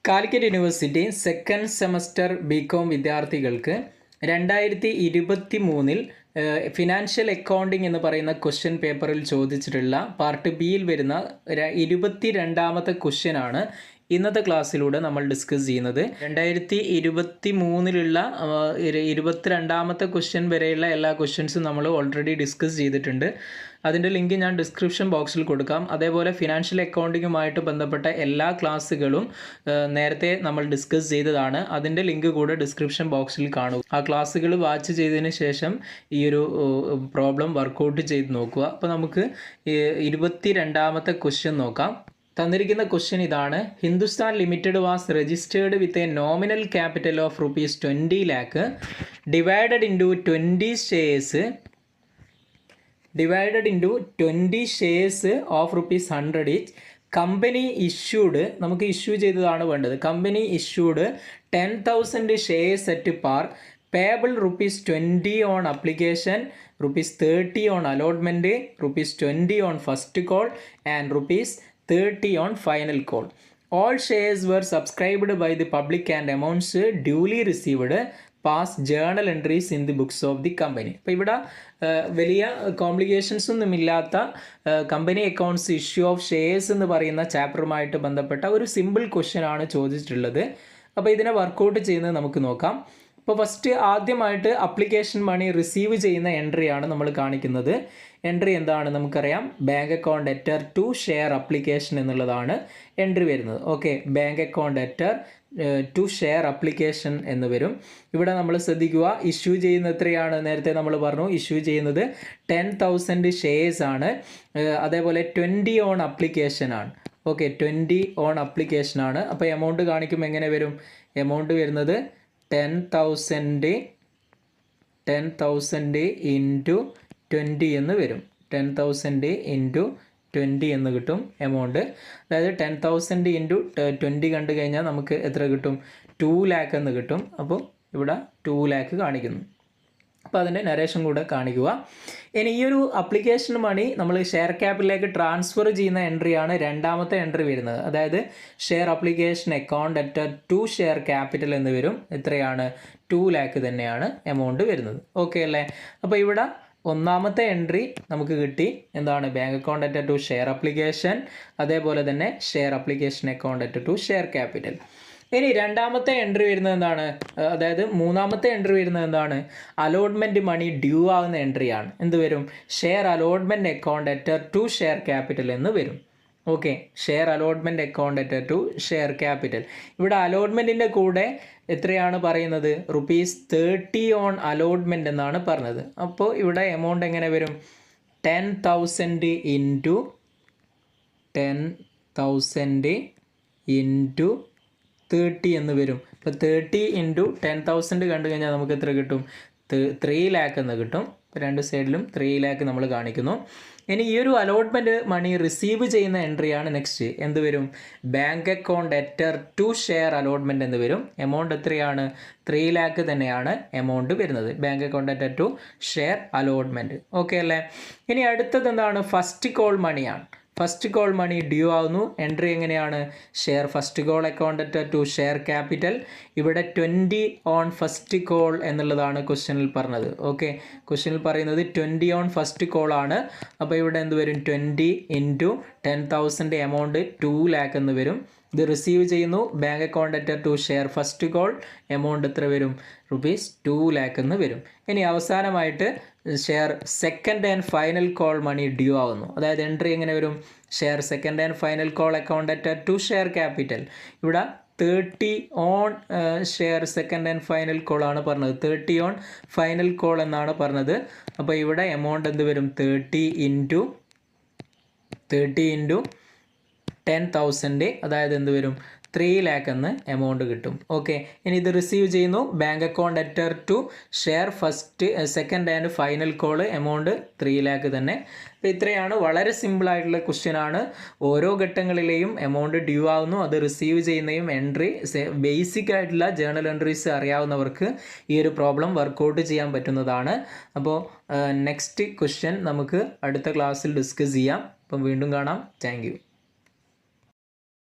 Calicut university second semester B Com വിദ്യാർത്ഥികൾക്ക് 2023 financial accounting എന്ന് പറയുന്ന ക്വസ്റ്റ്യൻ പേപ്പറിൽ ചോദിച്ചിട്ടുള്ള പാർട്ട് ബിയിൽ വരുന്ന 22ാമത്തെ ക്വസ്റ്റ്യനാണ് ഇന്നത്തെ ക്ലാസ്സിലൂടെ നമ്മൾ ഡിസ്കസ് ചെയ്യുന്നത്. 2023 22ാമത്തെ ക്വസ്റ്റ്യൻ വരെയുള്ള എല്ലാ ക്വസ്റ്റ്യൻസും നമ്മൾ ഓൾറെഡി ഡിസ്കസ് ചെയ്തിട്ടുണ്ട്. അതിൻ്റെ ലിങ്ക് ഞാൻ ഡിസ്ക്രിപ്ഷൻ ബോക്സിൽ കൊടുക്കാം. അതേപോലെ ഫിനാൻഷ്യൽ അക്കൗണ്ടിങ്ങുമായിട്ട് ബന്ധപ്പെട്ട എല്ലാ ക്ലാസ്സുകളും നേരത്തെ നമ്മൾ ഡിസ്കസ് ചെയ്തതാണ്. അതിൻ്റെ ലിങ്ക് കൂടെ ഡിസ്ക്രിപ്ഷൻ ബോക്സിൽ കാണുക. ആ ക്ലാസ്സുകൾ വാച്ച് ചെയ്തതിന് ശേഷം ഈ ഒരു പ്രോബ്ലം വർക്കൗട്ട് ചെയ്ത് നോക്കുക. അപ്പോൾ നമുക്ക് 22ാമത്തെ ക്വസ്റ്റ്യൻ നോക്കാം. തന്നിരിക്കുന്ന ക്വസ്റ്റ്യൻ ഇതാണ്. Hindustan limited was registered with a nominal capital of ₹20 lakh divided into 20 shares of ₹100 each. Company issued, നമുക്ക് ഇഷ്യൂ ചെയ്തതാണ് വേണ്ടത്. Company issued 10,000 shares at par, payable ₹20 on application, ₹30 on allotment, ₹20 on first call and ₹30 on final call. All shares were subscribed by the public and amounts duly received pass journal entries in the books of the company. അപ്പോൾ ഇവിടെ വലിയ complications ഒന്നുമില്ലാത്ത company accounts issue of shares എന്ന് പറയുന്ന ചാപ്റ്ററുമായിട്ട് ബന്ധപ്പെട്ട ഒരു simple question ആണ് ചോദിച്ചിട്ടുള്ളത്. അപ്പോൾ ഇതിനെ വർക്കൗട്ട് ചെയ്യുന്നത് നമുക്ക് നോക്കാം. അപ്പോൾ ഫസ്റ്റ് ആദ്യമായിട്ട് അപ്ലിക്കേഷൻ മണി റിസീവ് ചെയ്യുന്ന എൻട്രിയാണ് നമ്മൾ കാണിക്കുന്നത്. എൻട്രി എന്താണ് നമുക്കറിയാം. Bank account letter to share application എന്നുള്ളതാണ് എൻട്രി വരുന്നത്. Okay, bank account letter to share application എന്ന് വരും. ഇവിടെ നമ്മൾ ശ്രദ്ധിക്കുക, ഇഷ്യൂ ചെയ്യുന്നത് എത്രയാണ്? നേരത്തെ നമ്മൾ പറഞ്ഞു ഇഷ്യൂ ചെയ്യുന്നത് 10,000 ഷെയർസ് ആണ്. അതേപോലെ 20 ഓൺ അപ്ലിക്കേഷൻ ആണ്. ഓക്കെ, 20 ഓൺ അപ്ലിക്കേഷൻ ആണ്. അപ്പോൾ എമൗണ്ട് കാണിക്കുമ്പോൾ എങ്ങനെ വരും? എമൗണ്ട് വരുന്നത് 10,000 ഇൻറ്റു 20 എന്ന് വരും. 10,000 ഇൻറ്റു 20 എന്ന് കിട്ടും എമൗണ്ട്. അതായത് 10,000 ഇൻറ്റു 20 കണ്ടു കഴിഞ്ഞാൽ നമുക്ക് എത്ര കിട്ടും? 2 lakh എന്ന് കിട്ടും. അപ്പോൾ ഇവിടെ 2 lakh കാണിക്കുന്നു. അപ്പോൾ അതിൻ്റെ നരേഷൻ കൂടെ കാണിക്കുക. ഇനി ഈ ഒരു അപ്ലിക്കേഷൻ മണി നമ്മൾ ഷെയർ ക്യാപിറ്റലിലേക്ക് ട്രാൻസ്ഫർ ചെയ്യുന്ന എൻട്രിയാണ് രണ്ടാമത്തെ എൻട്രി വരുന്നത്. അതായത് share application account letter to share capital എന്ന് വരും. എത്രയാണ്? 2 lakh തന്നെയാണ് എമൗണ്ട് വരുന്നത്. ഓക്കെ അല്ലേ? അപ്പോൾ ഇവിടെ ഒന്നാമത്തെ എൻട്രി നമുക്ക് കിട്ടി. എന്താണ്? Bank account letter to share application, അതേപോലെ തന്നെ share application account letter to share capital. ഇനി രണ്ടാമത്തെ എൻട്രി വരുന്നത് എന്താണ്? അതായത് മൂന്നാമത്തെ എൻട്രി വരുന്നത് എന്താണ്? അലോട്ട്മെൻറ്റ് മണി ഡ്യൂ ആകുന്ന എൻട്രിയാണ്. എന്ത് വരും? Share allotment account letter to share capital എന്ന് വരും. Okay, share allotment account letter to share capital. ഇവിടെ അലോട്ട്മെൻറ്റിൻ്റെ കൂടെ എത്രയാണ് പറയുന്നത്? ₹30 ഓൺ അലോട്ട്മെൻറ്റ് എന്നാണ് പറഞ്ഞത്. അപ്പോൾ ഇവിടെ എമൗണ്ട് എങ്ങനെ വരും? 10,000 ഇൻറ്റു 30 എന്ന് വരും. ഇപ്പോൾ 30 ഇൻറ്റു 10,000 കണ്ടു കഴിഞ്ഞാൽ നമുക്ക് എത്ര കിട്ടും? 3 lakh എന്ന് കിട്ടും. രണ്ട് സൈഡിലും 3 lakh നമ്മൾ കാണിക്കുന്നു. ഇനി ഈ ഒരു അലോട്ട്മെൻറ്റ് മണി റിസീവ് ചെയ്യുന്ന എൻട്രിയാണ് നെക്സ്റ്റ്. എന്ത് വരും? Bank account letter to share allotment എന്ന് വരും. എമൗണ്ട് എത്രയാണ്? 3 lakh തന്നെയാണ് എമൗണ്ട് വരുന്നത്. Bank account letter to share allotment. Okay അല്ലേ? ഇനി അടുത്തത് എന്താണ്? ഫസ്റ്റ് കോൾ മണിയാണ്. ഫസ്റ്റ് കോൾ മണി ഡ്യൂ ആവുന്നു. എൻട്രി എങ്ങനെയാണ്? Share first call account letter to share capital. ഇവിടെ 20 ഓൺ ഫസ്റ്റ് കോൾ എന്നുള്ളതാണ് ക്വസ്റ്റ്യനിൽ പറഞ്ഞത്. ഓക്കെ, ക്വസ്റ്റ്യനിൽ പറയുന്നത് 20 ഓൺ ഫസ്റ്റ് കോൾ ആണ്. അപ്പോൾ ഇവിടെ എന്ത് വരും? 20 ഇൻറ്റു 10,000 എമൗണ്ട് 2 lakh എന്ന് വരും. ഇത് റിസീവ് ചെയ്യുന്നു. Bank account letter to share first call. Amount എത്ര വരും? ₹2 lakh എന്ന് വരും. ഇനി അവസാനമായിട്ട് share second and final call money due ആവുന്നു. അതായത് എൻട്രി എങ്ങനെ വരും? Share second and final call account letter to share capital. ഇവിടെ 30 on share second and final call ആണ് പറഞ്ഞത്. 30 ഓൺ ഫൈനൽ കോൾ എന്നാണ് പറഞ്ഞത്. അപ്പോൾ ഇവിടെ എമൗണ്ട് എന്ത് വരും? 30 ഇൻറ്റു 10,000. അതായത് എന്ത് വരും? 3 lakh എന്ന് എമൗണ്ട് കിട്ടും. ഓക്കെ, ഇനി ഇത് റിസീവ് ചെയ്യുന്നു. Bank account letter to share second and final call. Amount 3 lakh തന്നെ. അപ്പോൾ ഇത്രയാണ്. വളരെ സിമ്പിളായിട്ടുള്ള ക്വസ്റ്റ്യൻ ആണ്. ഓരോ ഘട്ടങ്ങളിലെയും എമൗണ്ട് ഡ്യൂ ആവുന്നു, അത് റിസീവ് ചെയ്യുന്നതും എൻട്രി ബേസിക് ആയിട്ടുള്ള ജേണൽ എൻട്രീസ് അറിയാവുന്നവർക്ക് ഈ ഒരു പ്രോബ്ലം വർക്കൗട്ട് ചെയ്യാൻ പറ്റുന്നതാണ്. അപ്പോൾ നെക്സ്റ്റ് ക്വസ്റ്റ്യൻ നമുക്ക് അടുത്ത ക്ലാസ്സിൽ ഡിസ്കസ് ചെയ്യാം. അപ്പം വീണ്ടും കാണാം. Thank you.